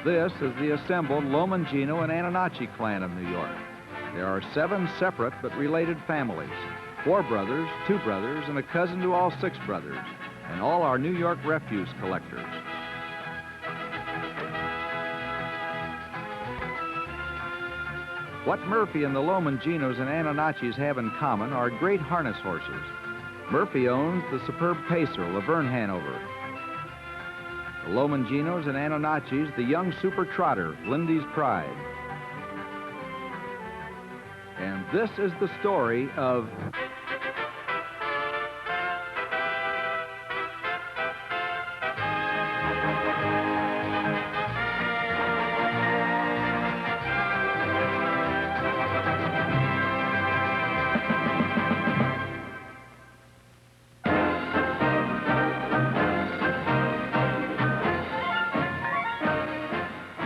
This is the assembled Lomangino and Antonacci clan of New York. There are 7 separate but related families, 4 brothers, 2 brothers, and a cousin to all 6 brothers, and all are New York refuse collectors. What Murphy and the Lomanginos and Antonaccis have in common are great harness horses. Murphy owns the superb pacer, Laverne Hanover. The Lomanginos and Antonaccis, the young super trotter, Lindy's Pride. And this is the story of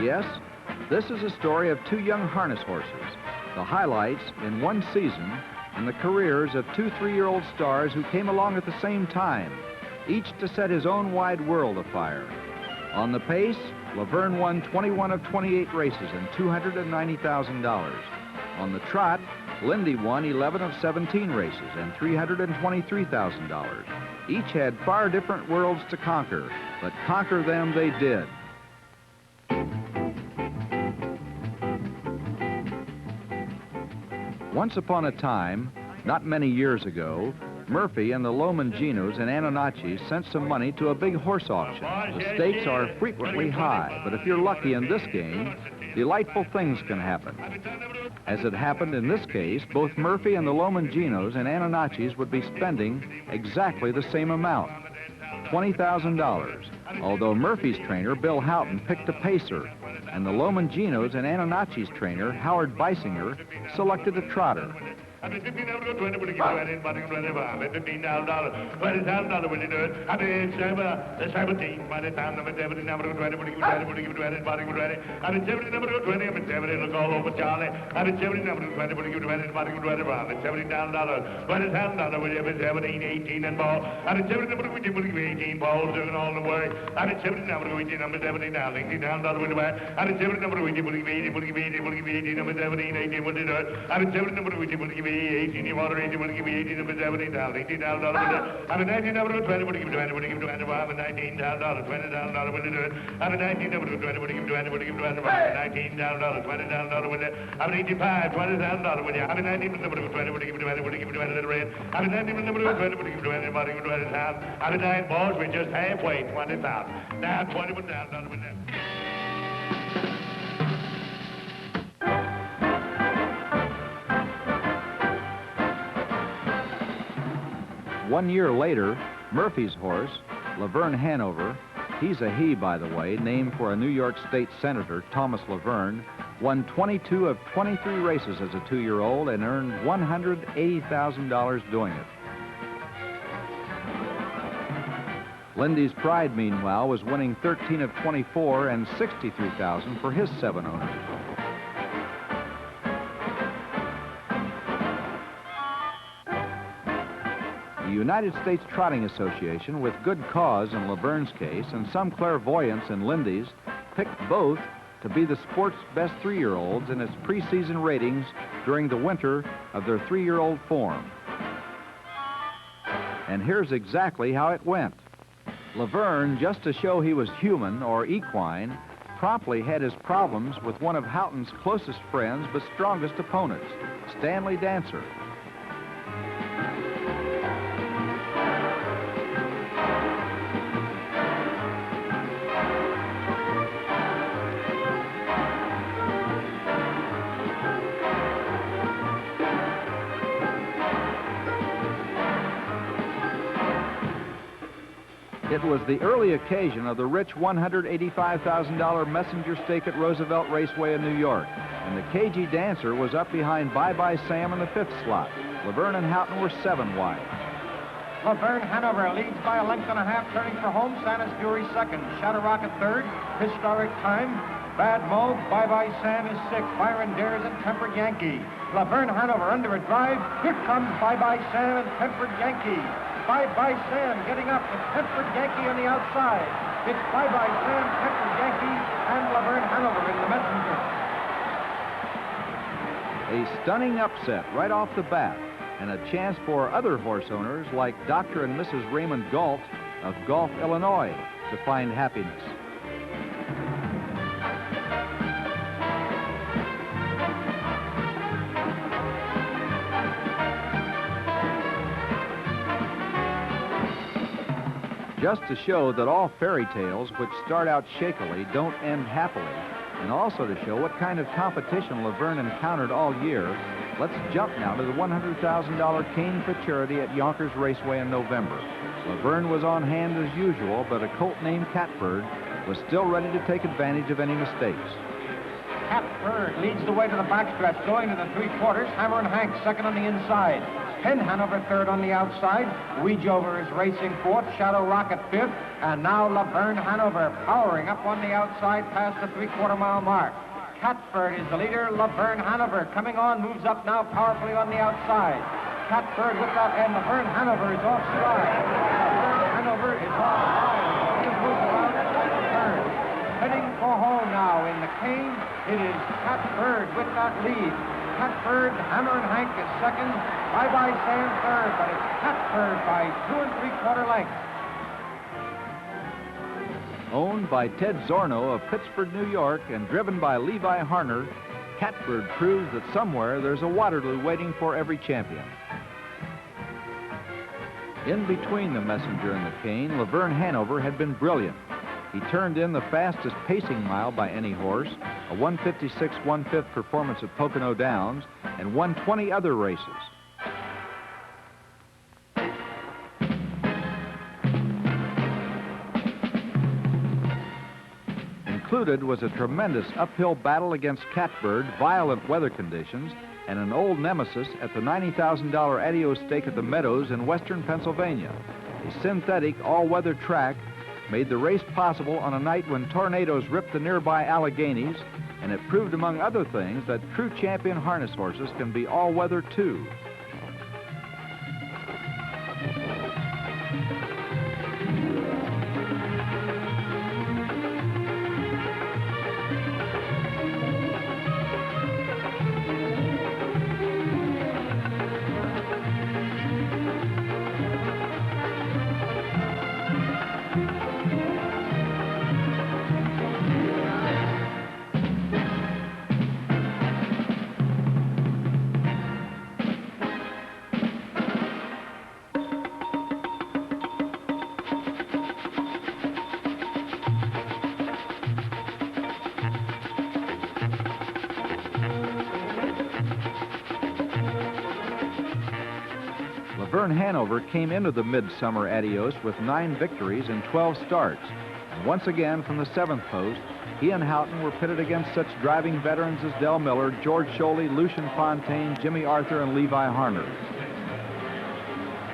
Yes, this is a story of 2 young harness horses, the highlights in one season in the careers of 2 3-year-old stars who came along at the same time, each to set his own wide world afire. On the pace, Laverne won 21 of 28 races and $290,000. On the trot, Lindy won 11 of 17 races and $323,000. Each had far different worlds to conquer, but conquer them they did. Once upon a time, not many years ago, Murphy and the Lomanginos and Antonaccis sent some money to a big horse auction. The stakes are frequently high, but if you're lucky in this game, delightful things can happen. As it happened in this case, both Murphy and the Lomanginos and Antonaccis would be spending exactly the same amount, $20,000, although Murphy's trainer, Bill Haughton, picked a pacer, and the Lomanginos and Antonacci's trainer, Howard Beissinger, selected a trotter. $15 $20 $15 $20 when you do it. I mean, 17 by the time number 70 number 20 when you do it, body would ready. I mean, 70 number 20, I mean, 70 look all over Charlie. I mean, 70 number 20 when you do it, body would ready. I mean, $70 $20 when you have 17, 18 and ball. I mean, 70 number 18 balls doing all the work. I mean, 70 number 18 number 70 now, $19 when you buy. I mean, 70 number 18 number 17, 18 when you do it. I mean, 70 number 18, you want to read, you want to give me 18 number 70 down, $18 I mean, 19 number 20, what do you give 20, what do you give 20, I mean, $19, $20 when you do it. I mean, 19 number 20, what do you give 20, what do you give 20, $19, $20 when you, I mean, 85, $20,000 when you, I mean, 19 number 20, what do you give 20, what do you give 20, little red. I mean, 19 number 20, what do you give 20, what do you give 20, I mean, 9 balls, we're just halfway, 20,000. Now, $21,000 when you. One year later, Murphy's horse, Laverne Hanover, he's a he, by the way, named for a New York State Senator, Thomas Laverne, won 22 of 23 races as a 2-year-old and earned $180,000 doing it. Lindy's Pride, meanwhile, was winning 13 of 24 and $63,000 for his 7 owners. The United States Trotting Association, with good cause in Laverne's case and some clairvoyance in Lindy's, picked both to be the sport's best 3-year-olds in its preseason ratings during the winter of their 3-year-old form. And here's exactly how it went. Laverne, just to show he was human or equine, promptly had his problems with one of Houghton's closest friends but strongest opponents, Stanley Dancer. It was the early occasion of the rich $185,000 messenger stake at Roosevelt Raceway in New York, and the cagey Dancer was up behind Bye-Bye Sam in the 5th slot. Laverne and Haughton were 7 wide. Laverne Hanover leads by a length and a half, turning for home. Santa's Fury second. Shadow Rocket third. Historic Time. Bad Mo. Bye-Bye Sam is 6th. Byron Dares and Tempered Yankee. Laverne Hanover under a drive. Here comes Bye-Bye Sam and Tempered Yankee. Bye-Bye Sam getting up with Tempered Yankee on the outside. It's Bye-Bye Sam, Tempered Yankee, and Laverne Hanover in the messenger. A stunning upset right off the bat, and a chance for other horse owners like Dr. and Mrs. Raymond Galt of Gulf, Illinois, to find happiness. Just to show that all fairy tales which start out shakily don't end happily, and also to show what kind of competition Laverne encountered all year, let's jump now to the $100,000 cane Futurity at Yonkers Raceway in November. Laverne was on hand as usual, but a colt named Byrd was still ready to take advantage of any mistakes. Byrd leads the way to the backstretch, going to the three-quarters. Hammer and Hank second on the inside. Hanover third on the outside. Weejover is racing fourth. Shadow Rocket fifth. And now Laverne Hanover powering up on the outside past the three-quarter-mile mark. Byrd is the leader. Laverne Hanover coming on, moves up now powerfully on the outside. Byrd with that end. Laverne Hanover is off stride. Laverne Hanover is off stride. He moves around at Byrd. Heading for home now in the cane. It is Byrd with that lead. Byrd, Hammer and Hank is second. Bye-Bye Sam third, but it's Byrd by 2 3/4 lengths. Owned by Ted Zorno of Pittsburgh, New York, and driven by Levi Harner, Byrd proves that somewhere there's a Waterloo waiting for every champion. In between the messenger and the cane, Laverne Hanover had been brilliant. He turned in the fastest pacing mile by any horse, a 1:56 1/5 performance at Pocono Downs, and won 20 other races. Included was a tremendous uphill battle against Byrd, violent weather conditions, and an old nemesis at the $90,000 Adios stake at the Meadows in western Pennsylvania. A synthetic all-weather track made the race possible on a night when tornadoes ripped the nearby Alleghenies, and it proved, among other things, that true champion harness horses can be all-weather too. Laverne Hanover came into the midsummer Adios with 9 victories in 12 starts. And once again, from the 7th post, he and Haughton were pitted against such driving veterans as Del Miller, George Sholey, Lucien Fontaine, Jimmy Arthur, and Levi Harner.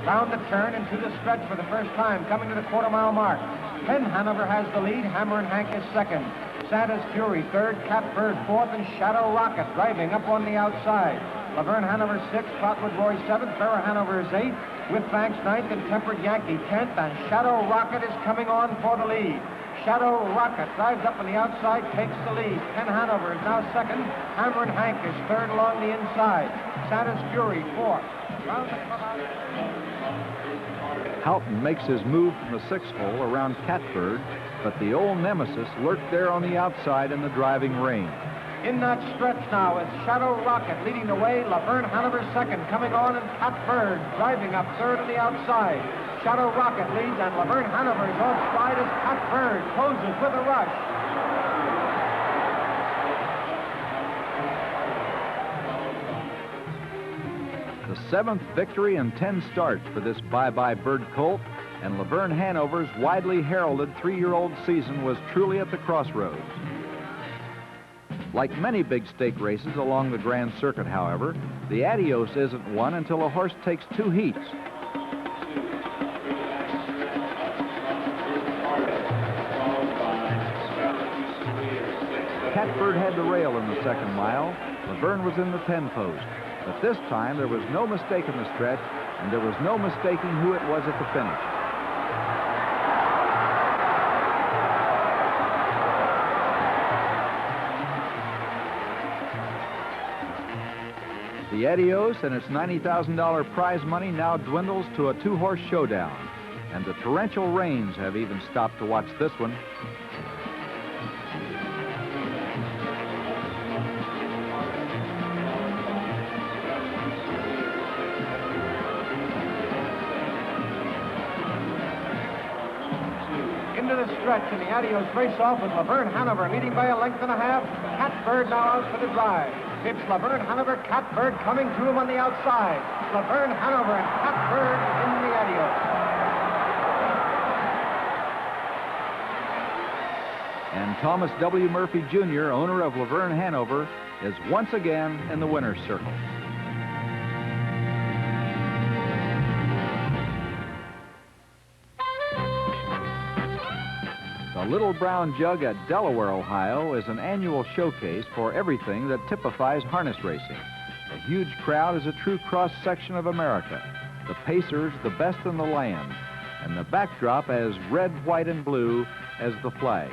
Found the turn into the stretch for the first time, coming to the quarter-mile mark. Hanover has the lead. Hammer and Hank is second. Santa's Fury third, Byrd fourth, and Shadow Rocket driving up on the outside. Laverne Hanover sixth, Trotwood Roy seventh, Farrah Hanover is eighth, with Thanks ninth, and Tempered Yankee 10th, and Shadow Rocket is coming on for the lead. Shadow Rocket drives up on the outside, takes the lead. Hanover is now second. Hammer and Hank is third along the inside. Santa's Fury fourth. Haughton makes his move from the 6th hole around Byrd, but the old nemesis lurked there on the outside in the driving rain. In that stretch now is Shadow Rocket leading the way. Laverne Hanover second, coming on, and Byrd driving up third on the outside. Shadow Rocket leads, and Laverne Hanover is off stride as Byrd closes with a rush. The 7th victory in 10 starts for this Bye-Bye Byrd colt, and Laverne Hanover's widely heralded 3-year-old season was truly at the crossroads. Like many big stake races along the Grand Circuit, however, the Adios isn't won until a horse takes 2 heats. Byrd had the rail in the 2nd mile. Laverne was in the 10 post. But this time, there was no mistake in the stretch, and there was no mistaking who it was at the finish. The Adios and its $90,000 prize money now dwindles to a two-horse showdown. And the torrential rains have even stopped to watch this one. Into the stretch, and the Adios race off with Laverne Hanover leading by a length and a half. Byrd now out for the drive. It's Laverne Hanover, Byrd coming to him on the outside. Laverne Hanover and Byrd in the Adios. And Thomas W. Murphy, Jr., owner of Laverne Hanover, is once again in the winner's circle. The Little Brown Jug at Delaware, Ohio, is an annual showcase for everything that typifies harness racing. The huge crowd is a true cross-section of America. The pacers, the best in the land, and the backdrop as red, white, and blue as the flag.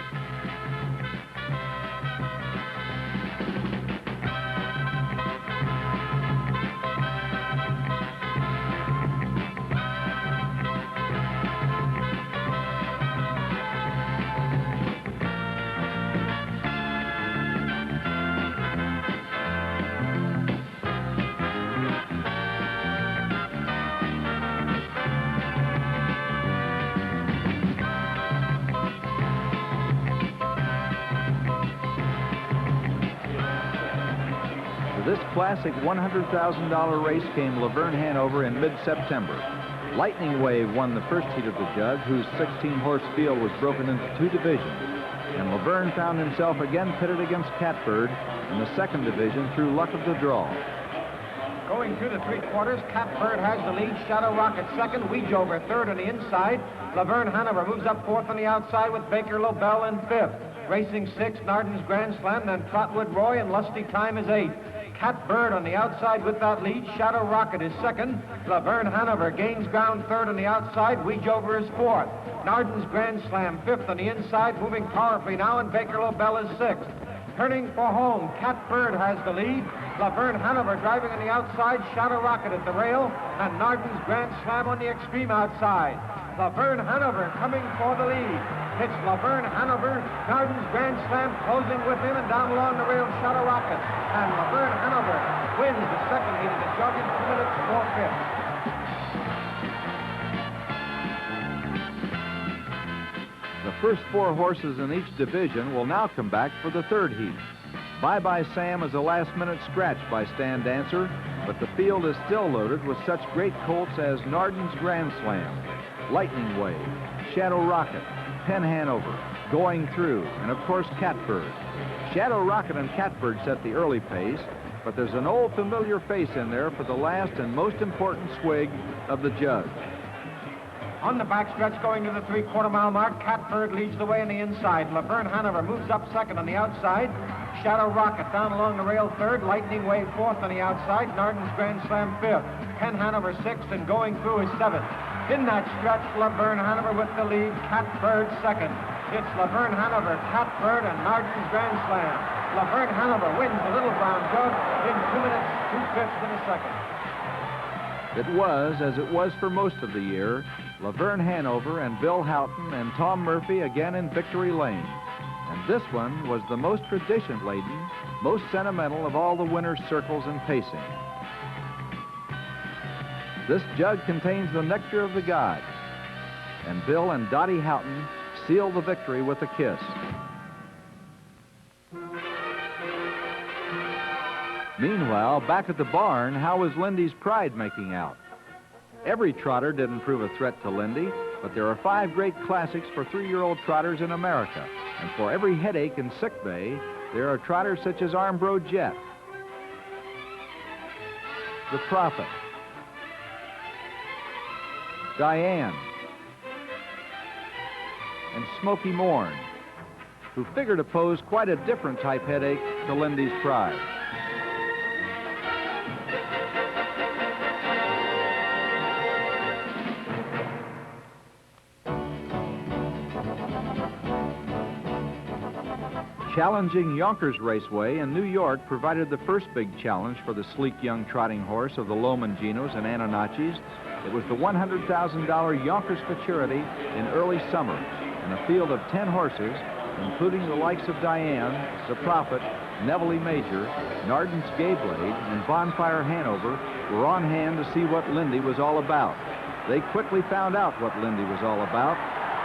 This classic $100,000 race came Laverne Hanover in mid-September. Lightning Wave won the first heat of the Jug, whose 16-horse field was broken into two divisions. And Laverne found himself again pitted against Byrd in the second division through luck of the draw. Going through the three-quarters, Byrd has the lead. Shadow Rocket second, Weejover third on the inside. Laverne Hanover moves up fourth on the outside with Baker Lobel in fifth. Racing sixth, Narden's Grand Slam, then Trotwood Roy, and Lusty Time is eighth. Byrd on the outside with that lead. Shadow Rocket is second. Laverne Hanover gains ground third on the outside. Weejover is fourth. Narden's Grand Slam fifth on the inside, moving powerfully now, and Baker Lobel is sixth. Turning for home, Byrd has the lead. Laverne Hanover driving on the outside. Shadow Rocket at the rail, and Narden's Grand Slam on the extreme outside. Laverne Hanover coming for the lead. It's Laverne Hanover, Narden's Grand Slam closing with him, and down along the rail, Shadow Rocket. And Laverne Hanover wins the second heat of the Jug in 2 minutes 4/5. The first four horses in each division will now come back for the third heat. Bye-Bye Sam is a last-minute scratch by Stan Dancer, but the field is still loaded with such great colts as Narden's Grand Slam, Lightning Wave, Shadow Rocket, Penn Hanover, Going Through, and of course Byrd. Shadow Rocket and Byrd set the early pace, but there's an old familiar face in there for the last and most important swig of the Jug. On the backstretch going to the three-quarter-mile mark, Byrd leads the way on the inside. Laverne Hanover moves up second on the outside. Shadow Rocket down along the rail third. Lightning Wave fourth on the outside. Narden's Grand Slam fifth. Penn Hanover sixth, and Going Through is seventh. In that stretch, Laverne Hanover with the lead. Byrd second. It's Laverne Hanover, Byrd, and Narden's Grand Slam. Laverne Hanover wins the Little Brown Jug in 2 minutes 2/5 a second. It was, as it was for most of the year, Laverne Hanover and Bill Haughton and Tom Murphy again in victory lane. And this one was the most tradition-laden, most sentimental of all the winner's circles in pacing. This jug contains the nectar of the gods, and Bill and Dottie Haughton seal the victory with a kiss. Meanwhile, back at the barn, how was Lindy's Pride making out? Every trotter didn't prove a threat to Lindy, but there are 5 great classics for 3-year-old trotters in America. And for every headache and sick bay, there are trotters such as Armbro Jet, The Prophet, Diane, and Smoky Morn, who figure to pose quite a different type headache to Lindy's Pride. challenging Yonkers Raceway in New York provided the first big challenge for the sleek young trotting horse of the Lomanginos and Antonaccis. It was the $100,000 Yonkers Futurity in early summer, and a field of 10 horses, including the likes of Diane, the Prophet, Nevele Major, Narden's Gayblade, and Bonfire Hanover, were on hand to see what Lindy was all about. They quickly found out what Lindy was all about.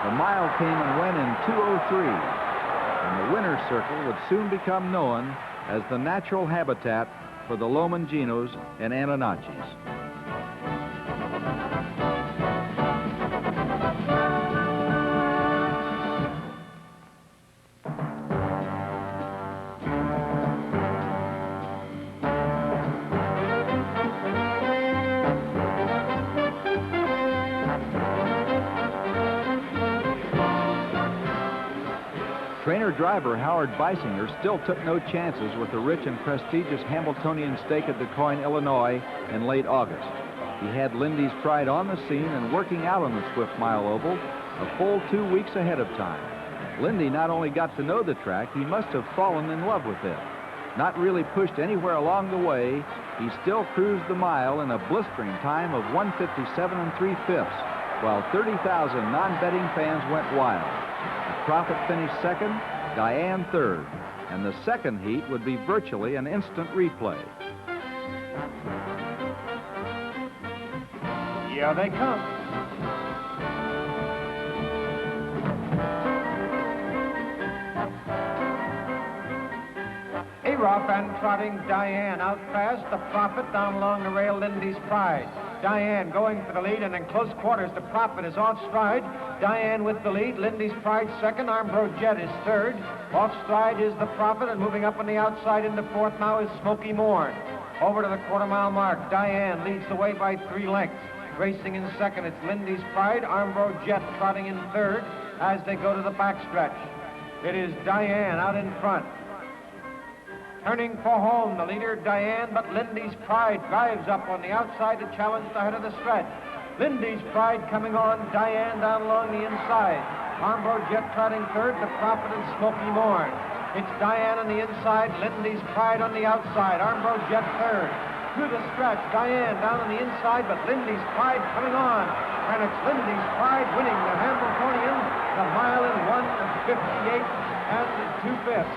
The mile came and went in 2:03, and the winner's circle would soon become known as the natural habitat for the Lomanginos and Antonaccis. Trainer-driver Howard Beissinger still took no chances with the rich and prestigious Hamiltonian stake at DuQuoin, Illinois in late August. He had Lindy's Pride on the scene and working out on the Swift Mile Oval a full 2 weeks ahead of time. Lindy not only got to know the track, he must have fallen in love with it. Not really pushed anywhere along the way, he still cruised the mile in a blistering time of 1:57 3/5, while 30,000 non-betting fans went wild. The Prophet finished second, Diane third, and the second heat would be virtually an instant replay. Here they come. A-Rough and trotting Diane out fast, the Prophet down along the rail, Lindy's Pride. Diane going for the lead, and in close quarters, the Prophet is off stride. Diane with the lead, Lindy's Pride second, Armbro Jet is third. Off stride is the Prophet, and moving up on the outside into fourth now is Smoky Morn. Over to the quarter-mile mark, Diane leads the way by 3 lengths. Racing in second, it's Lindy's Pride, Armbro Jet trotting in third as they go to the backstretch. It is Diane out in front. Turning for home, the leader, Diane, but Lindy's Pride drives up on the outside to challenge the head of the stretch. Lindy's Pride coming on, Diane down along the inside. Armbro Jet trotting third, the Prophet and Smoky Morn. It's Diane on the inside, Lindy's Pride on the outside, Armbro Jet third. Through the stretch, Diane down on the inside, but Lindy's Pride coming on. And it's Lindy's Pride winning the Hamiltonian, the mile in 1:58 2/5.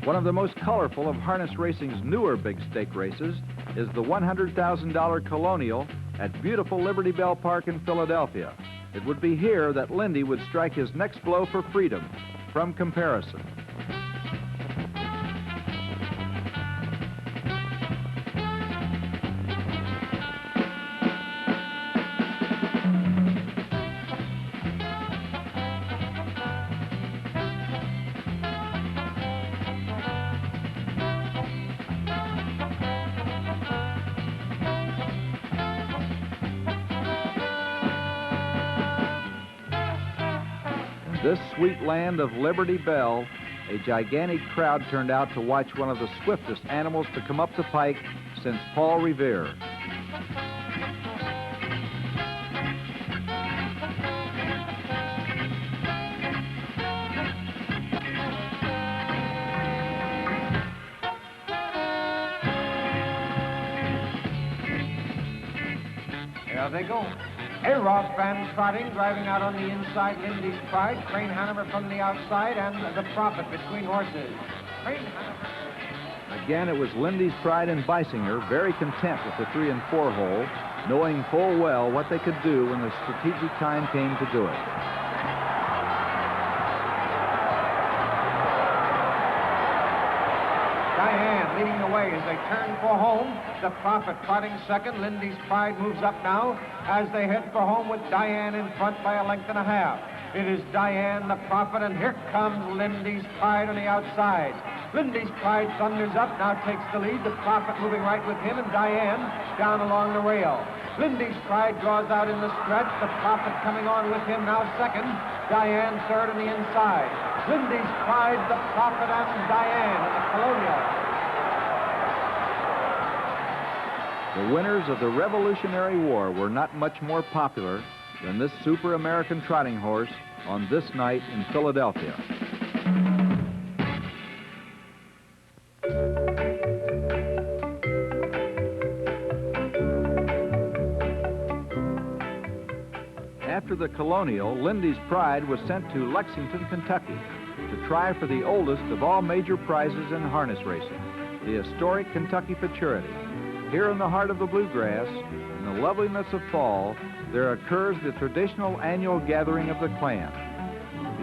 One of the most colorful of harness racing's newer big stake races is the $100,000 Colonial at beautiful Liberty Bell Park in Philadelphia. It would be here that Lindy would strike his next blow for freedom from comparison. This sweet land of Liberty Bell, a gigantic crowd turned out to watch one of the swiftest animals to come up the pike since Paul Revere. There they go. A-Rough and trotting, driving out on the inside, Lindy's Pride, Crane Hanover from the outside, and the Prophet between horses. Crane Hanover. Again, it was Lindy's Pride and Beissinger, very content with the 3 and 4 hole, knowing full well what they could do when the strategic time came to do it. Diane leading the way as they turn for home. The Prophet trotting second. Lindy's Pride moves up now as they head for home with Diane in front by 1.5 lengths. It is Diane, the Prophet, and here comes Lindy's Pride on the outside. Lindy's Pride thunders up, now takes the lead. The Prophet moving right with him, and Diane down along the rail. Lindy's Pride draws out in the stretch. The Prophet coming on with him, now second. Diane third on the inside. Lindy's Pride, the Prophet, and Diane in the Colonial. The winners of the Revolutionary War were not much more popular than this super American trotting horse on this night in Philadelphia. After the Colonial, Lindy's Pride was sent to Lexington, Kentucky to try for the oldest of all major prizes in harness racing, the historic Kentucky Futurity. Here in the heart of the bluegrass, in the loveliness of fall, there occurs the traditional annual gathering of the clan.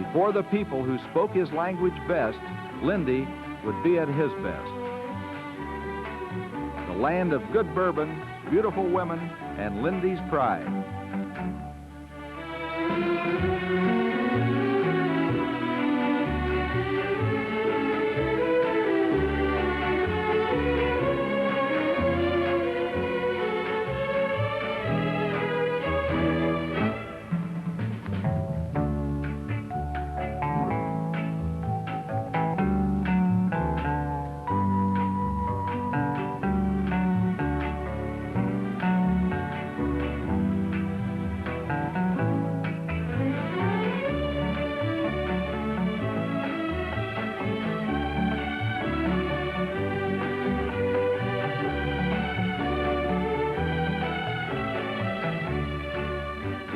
Before the people who spoke his language best, Lindy would be at his best. The land of good bourbon, beautiful women, and Lindy's Pride.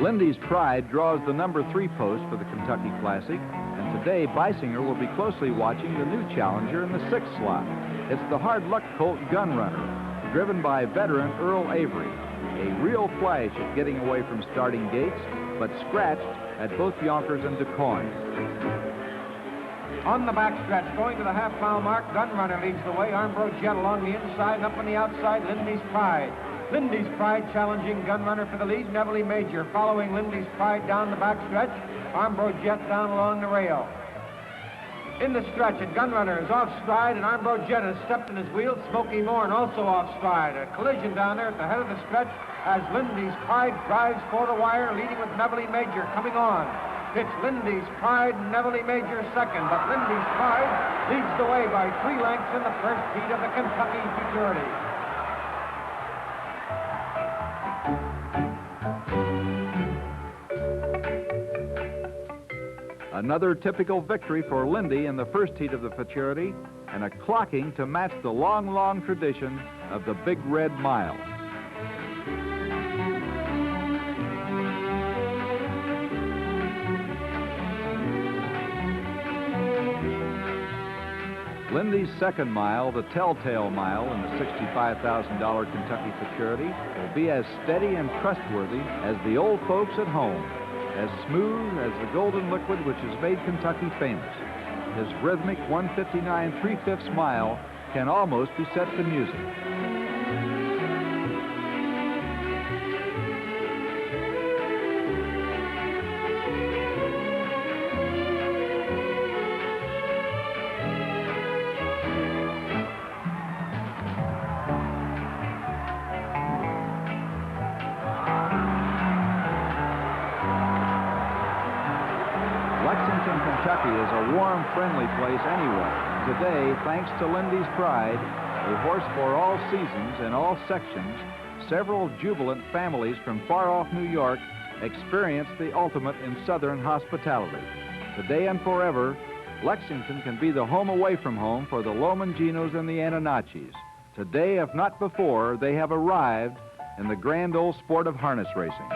Lindy's Pride draws the number 3 post for the Kentucky Classic, and today Beissinger will be closely watching the new challenger in the 6th slot. It's the hard luck colt Gunrunner, driven by veteran Earl Avery, a real flash at getting away from starting gates, but scratched at both Yonkers and DuQuoin. On the backstretch, going to the half-mile mark, Gunrunner leads the way. Armbro Jet along the inside, and up on the outside, Lindy's Pride. Lindy's Pride challenging Gunrunner for the lead. Nevele Major following Lindy's Pride down the backstretch. Armbro Jet down along the rail. In the stretch, and Gunrunner is off stride, and Armbro Jet has stepped in his wheels. Smoky Morn also off stride. A collision down there at the head of the stretch as Lindy's Pride drives for the wire, leading with Nevele Major coming on. It's Lindy's Pride, Nevele Major second, but Lindy's Pride leads the way by 3 lengths in the first heat of the Kentucky Futurity. Another typical victory for Lindy in the first heat of the Futurity, and a clocking to match the long, long tradition of the Big Red Mile. Lindy's second mile, the Telltale Mile in the $65,000 Kentucky Futurity, will be as steady and trustworthy as the old folks at home, as smooth as the golden liquid which has made Kentucky famous. His rhythmic 1:59 3/5 mile can almost be set to music. Kentucky is a warm, friendly place anyway. Today, thanks to Lindy's Pride, a horse for all seasons and all sections, several jubilant families from far-off New York experience the ultimate in Southern hospitality. Today and forever, Lexington can be the home away from home for the Lomanginos and the Antonaccis. Today, if not before, they have arrived in the grand old sport of harness racing.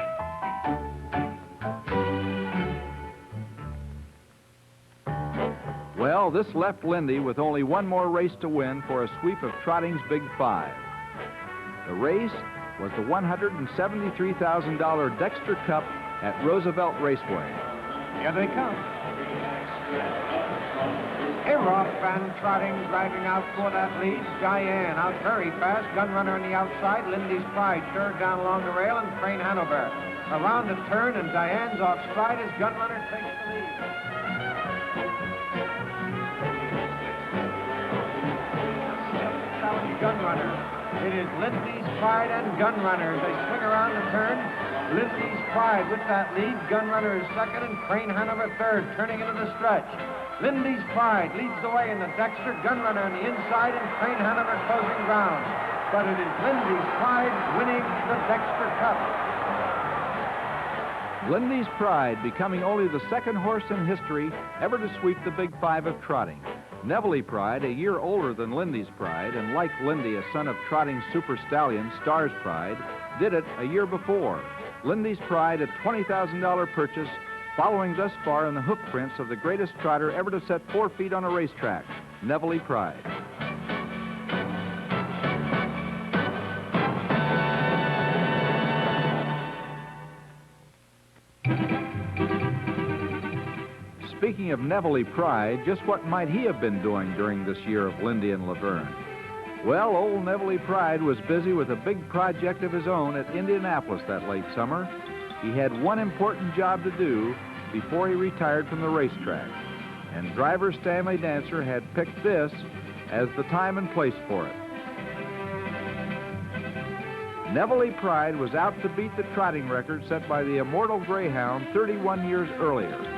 Well, this left Lindy with only one more race to win for a sweep of trotting's Big Five. The race was the $173,000 Dexter Cup at Roosevelt Raceway. Here they come. Aroff and Trotting driving out for that lead. Diane out very fast. Gunrunner on the outside. Lindy's Pride third down along the rail, and Crane Hanover. Around the turn, and Diane's off stride as Gunrunner takes the lead. Gunrunner. It is Lindy's Pride and Gunrunner as they swing around the turn. Lindy's Pride with that lead. Gunrunner is second, and Crane Hanover third, turning into the stretch. Lindy's Pride leads the way in the Dexter. Gunrunner on the inside, and Crane Hanover closing ground. but it is Lindy's Pride winning the Dexter Cup. Lindy's Pride becoming only the second horse in history ever to sweep the Big Five of trotting. Nevele Pride, a year older than Lindy's Pride, and like Lindy, a son of trotting super stallion Star's Pride, did it a year before. Lindy's Pride, a $20,000 purchase, following thus far in the hoof prints of the greatest trotter ever to set 4 feet on a racetrack, Nevele Pride. Speaking of Nevele Pride, just what might he have been doing during this year of Lindy and Laverne? Well, old Nevele Pride was busy with a big project of his own at Indianapolis that late summer. He had one important job to do before he retired from the racetrack, and driver Stanley Dancer had picked this as the time and place for it. Nevele Pride was out to beat the trotting record set by the immortal greyhound 31 years earlier.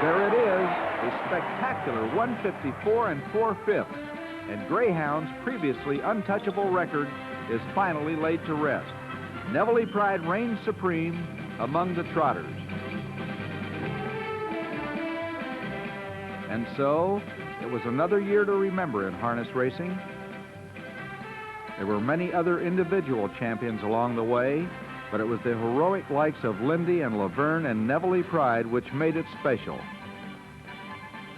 There it is, a spectacular 154 and 4/5, and Greyhound's previously untouchable record is finally laid to rest. Nevele Pride reigns supreme among the trotters. And so, it was another year to remember in harness racing. There were many other individual champions along the way, but it was the heroic likes of Lindy and Laverne and Nevele Pride which made it special.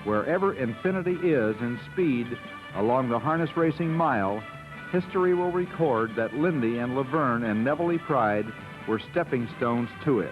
Wherever infinity is in speed along the harness racing mile, history will record that Lindy and Laverne and Nevele Pride were stepping stones to it.